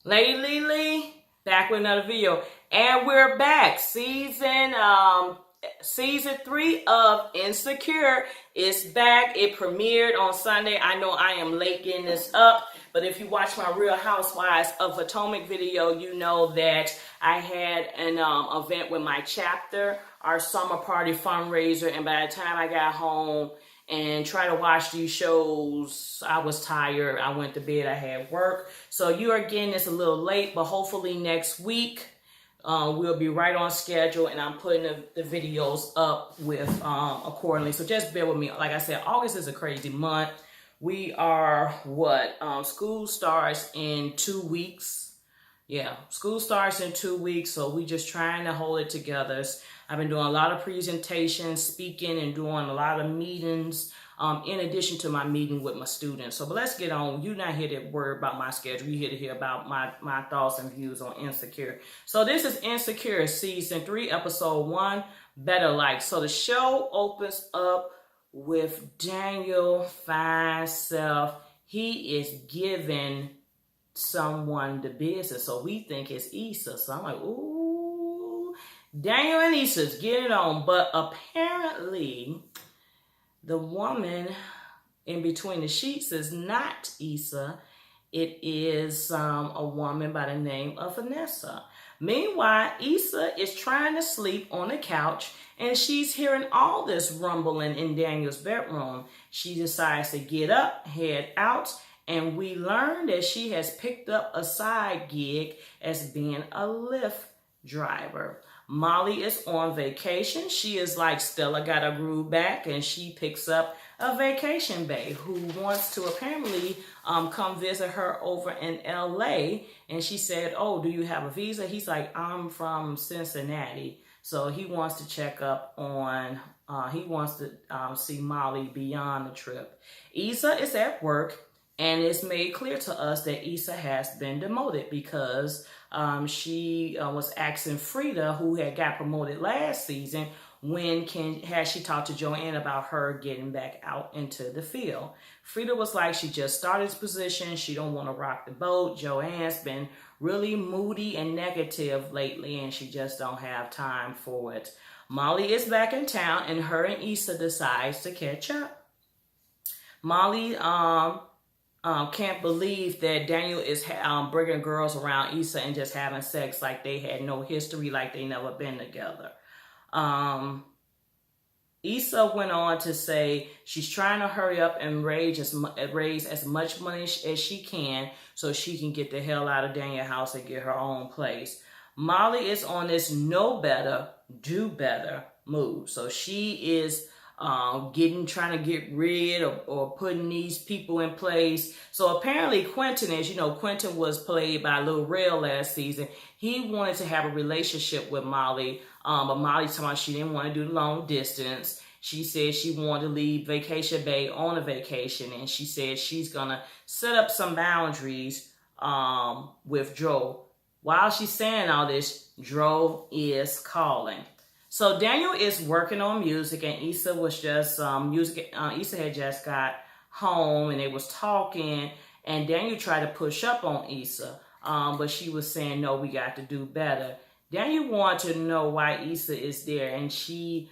Lady Lee, back with another video, and we're back. Season 3 of Insecure is back. It premiered on Sunday. I know I am late getting this up, but if you watch my Real Housewives of Potomac video, you know that I had an event with my chapter, our summer party fundraiser, and by the time I got home and try to watch these shows, I was tired. I went to bed. I had work. So you are getting this a little late, but hopefully next week we'll be right on schedule, and I'm putting the videos up with accordingly. So just bear with me. Like I said, August is a crazy month. We are school starts in 2 weeks. Yeah, school starts in 2 weeks, so we just trying to hold it together. I've been doing a lot of presentations, speaking, and doing a lot of meetings in addition to my meeting with my students. So, but let's get on. You're not here to worry about my schedule. You're here to hear about my thoughts and views on Insecure. So this is Insecure Season 3, Episode 1, Better Like. So the show opens up with Daniel fine self. He is giving someone the business. So we think it's Issa. So I'm like, ooh, Daniel and Issa's getting it on. But apparently the woman in between the sheets is not Issa. It is a woman by the name of Vanessa. Meanwhile, Issa is trying to sleep on the couch, and she's hearing all this rumbling in Daniel's bedroom. She decides to get up, head out, and we learn that she has picked up a side gig as being a Lyft driver. Molly is on vacation. She is like Stella got her groove back, and she picks up a vacation babe who wants to apparently come visit her over in LA. And she said, oh, do you have a visa? He's like, I'm from Cincinnati. So he wants to check up on, he wants to see Molly beyond the trip. Issa is at work, and it's made clear to us that Issa has been demoted because she was asking Frida, who had got promoted last season, has she talked to Joanne about her getting back out into the field. Frida was like, she just started this position. She don't want to rock the boat. Joanne's been really moody and negative lately, and she just don't have time for it. Molly is back in town, and her and Issa decides to catch up. Molly can't believe that Daniel is bringing girls around Issa and just having sex like they had no history, like they never been together. Issa went on to say she's trying to hurry up and raise as much money as she can so she can get the hell out of Daniel's house and get her own place. Molly is on this know better, do better move. So she is trying to get rid or putting these people in place. So apparently Quentin, as you know, Quentin was played by Lil Rel last season. He wanted to have a relationship with Molly, but Molly told me she didn't want to do the long distance. She said she wanted to leave Vacation Bay on a vacation, and she said she's gonna set up some boundaries with Dro. While she's saying all this, Dro is calling. So Daniel is working on music, and Issa was just Issa had just got home, and they was talking, and Daniel tried to push up on Issa, but she was saying, no, we got to do better. Daniel wanted to know why Issa is there, and she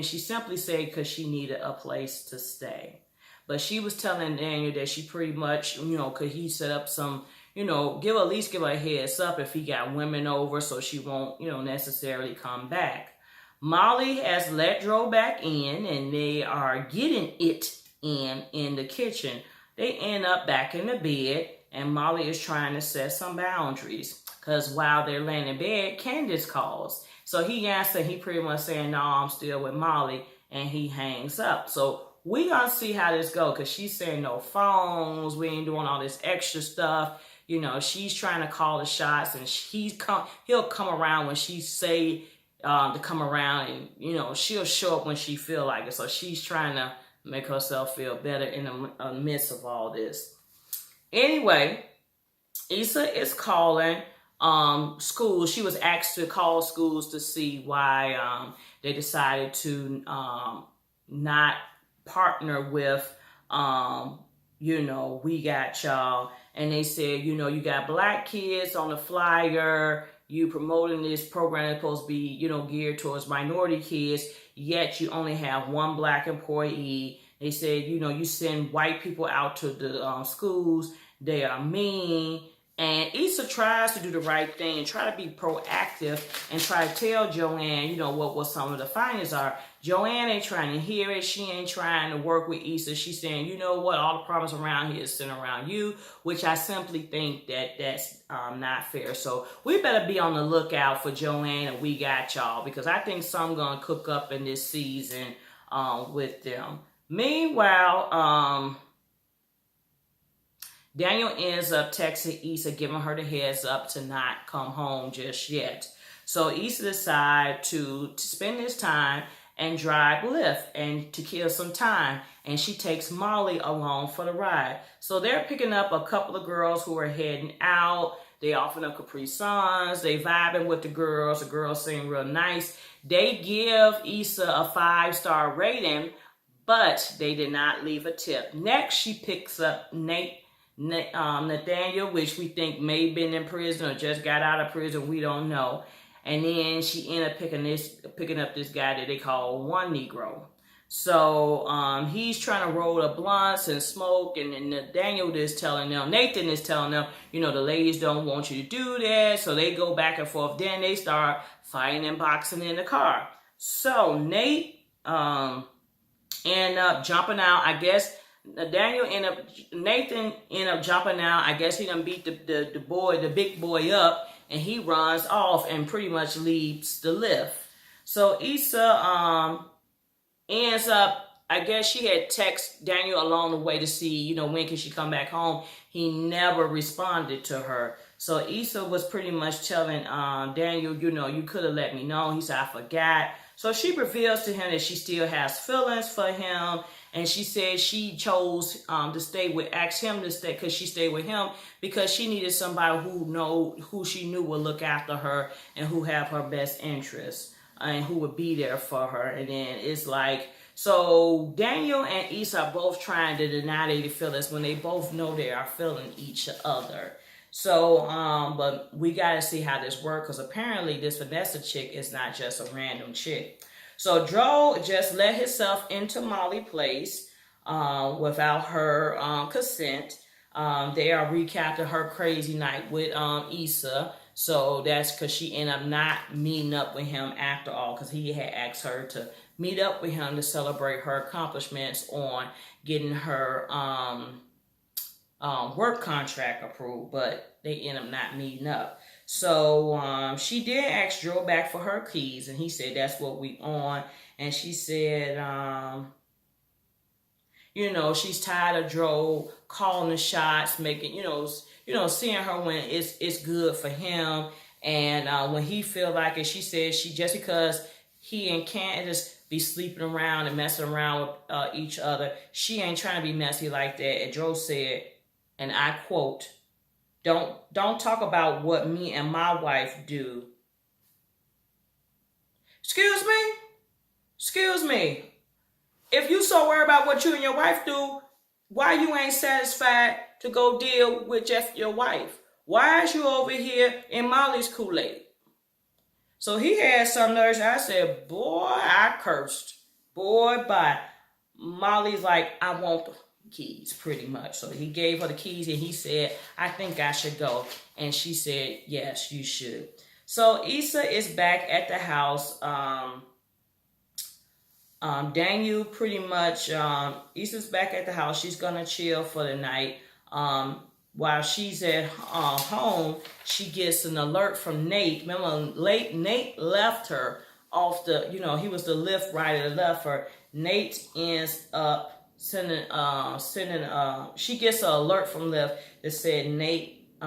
simply said because she needed a place to stay. But she was telling Daniel that she pretty much, could he set up some, at least give her a heads up if he got women over so she won't, necessarily come back. Molly has let Dro back in, and they are getting it in the kitchen. They end up back in the bed, and Molly is trying to set some boundaries because while they're laying in bed, Candace calls. So he answered, he pretty much saying, no, I'm still with Molly, and he hangs up. So we gonna see how this go, because she's saying no phones, we ain't doing all this extra stuff. She's trying to call the shots, and he'll come around when she say to come around, and she'll show up when she feel like it. So she's trying to make herself feel better in the midst of all this. Anyway, Issa is calling schools. She was asked to call schools to see why they decided to not partner with We Got Y'all, and they said, you know, you got black kids on the flyer, you promoting this program that's supposed to be, you know, geared towards minority kids, yet you only have one black employee. They said, you know, you send white people out to the schools, they are mean. And Issa tries to do the right thing and try to be proactive and try to tell Joanne, you know, what some of the findings are. Joanne ain't trying to hear it. She ain't trying to work with Issa. She's saying, you know what, all the problems around here is centered around you, which I simply think that's not fair. So we better be on the lookout for Joanne and We Got Y'all, because I think some gonna cook up in this season with them. Meanwhile, Daniel ends up texting Issa, giving her the heads up to not come home just yet. So Issa decides to spend this time and drive Lyft and to kill some time. And she takes Molly along for the ride. So they're picking up a couple of girls who are heading out. They offering up Capri Suns. They vibing with the girls. The girls seem real nice. They give Issa a 5-star rating, but they did not leave a tip. Next, she picks up Nathaniel, which we think may have been in prison or just got out of prison. We don't know. And then she ended up picking up this guy that they call One Negro. So he's trying to roll the blunts and smoke, and then Nathaniel is telling them, Nathan is telling them, you know, the ladies don't want you to do that. So they go back and forth. Then they start fighting and boxing in the car. So Nathan end up jumping out. I guess Nathan ended up jumping out. I guess he done beat the big boy up, and he runs off and pretty much leaves the lift. So Issa ends up, I guess she had texted Daniel along the way to see, you know, when can she come back home. He never responded to her. So Issa was pretty much telling Daniel, you know, you could have let me know. He said, I forgot. So she reveals to him that she still has feelings for him. And she said she chose asked him to stay, because she stayed with him because she needed somebody who she knew would look after her and who have her best interests and who would be there for her. And then it's like, so Daniel and Issa are both trying to deny their feelings when they both know they are feeling each other. So, but we got to see how this works, because apparently this Vanessa chick is not just a random chick. So Joe just let himself into Molly's place without her consent. They are recapping her crazy night with Issa. So that's because she ended up not meeting up with him after all, because he had asked her to meet up with him to celebrate her accomplishments on getting her work contract approved, but they end up not meeting up. So she did ask Joe back for her keys, and he said that's what we on. And she said, you know, she's tired of Joe calling the shots, making, seeing her when it's good for him, and when he feel like it. She said she just because he and Candace be sleeping around and messing around with each other, she ain't trying to be messy like that. And Joe said, and I quote, Don't talk about what me and my wife do. Excuse me. If you so worried about what you and your wife do, why you ain't satisfied to go deal with just your wife? Why is you over here in Molly's Kool-Aid? So he had some nerves. I said, boy, I cursed. Boy, bye. Molly's like, I want the keys, pretty much. So he gave her the keys, and he said, I think I should go. And she said, yes, you should. So Issa is back at the house. Daniel pretty much, Issa's back at the house. She's going to chill for the night. While she's at home, she gets an alert from Nate. Remember, Nate left her off the, he was the Lyft rider that left her. Nate ends up sending, she gets an alert from Lyft that said Nate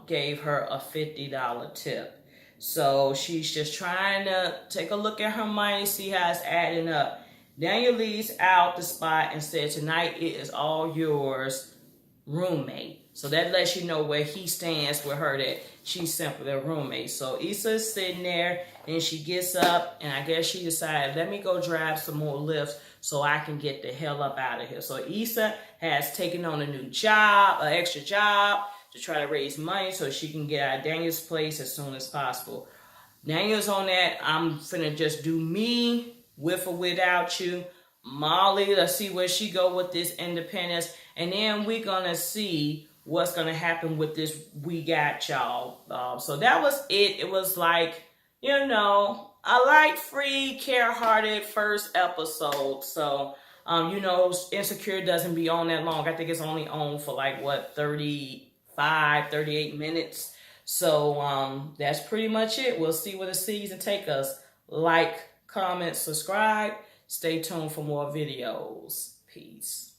gave her a $50 tip. So she's just trying to take a look at her money, see how it's adding up. Daniel leaves out the spot and said, tonight it is all yours, roommate. So that lets you know where he stands with her, that she's simply a roommate. So Issa is sitting there, and she gets up, and I guess she decided, let me go drive some more lifts so I can get the hell up out of here. So Issa has taken on a new job, an extra job. to try to raise money so she can get out of Daniel's place as soon as possible. Daniel's on that. I'm finna just do me with or without you. Molly, let's see where she go with this independence. And then we're gonna see what's gonna happen with this We Got Y'all. So that was it. It was like, you know, I like free, care-hearted first episode. So, you know, Insecure doesn't be on that long. I think it's only on for like, what, 35, 38 minutes. So that's pretty much it. We'll see where the season take us. Like, comment, subscribe. Stay tuned for more videos. Peace.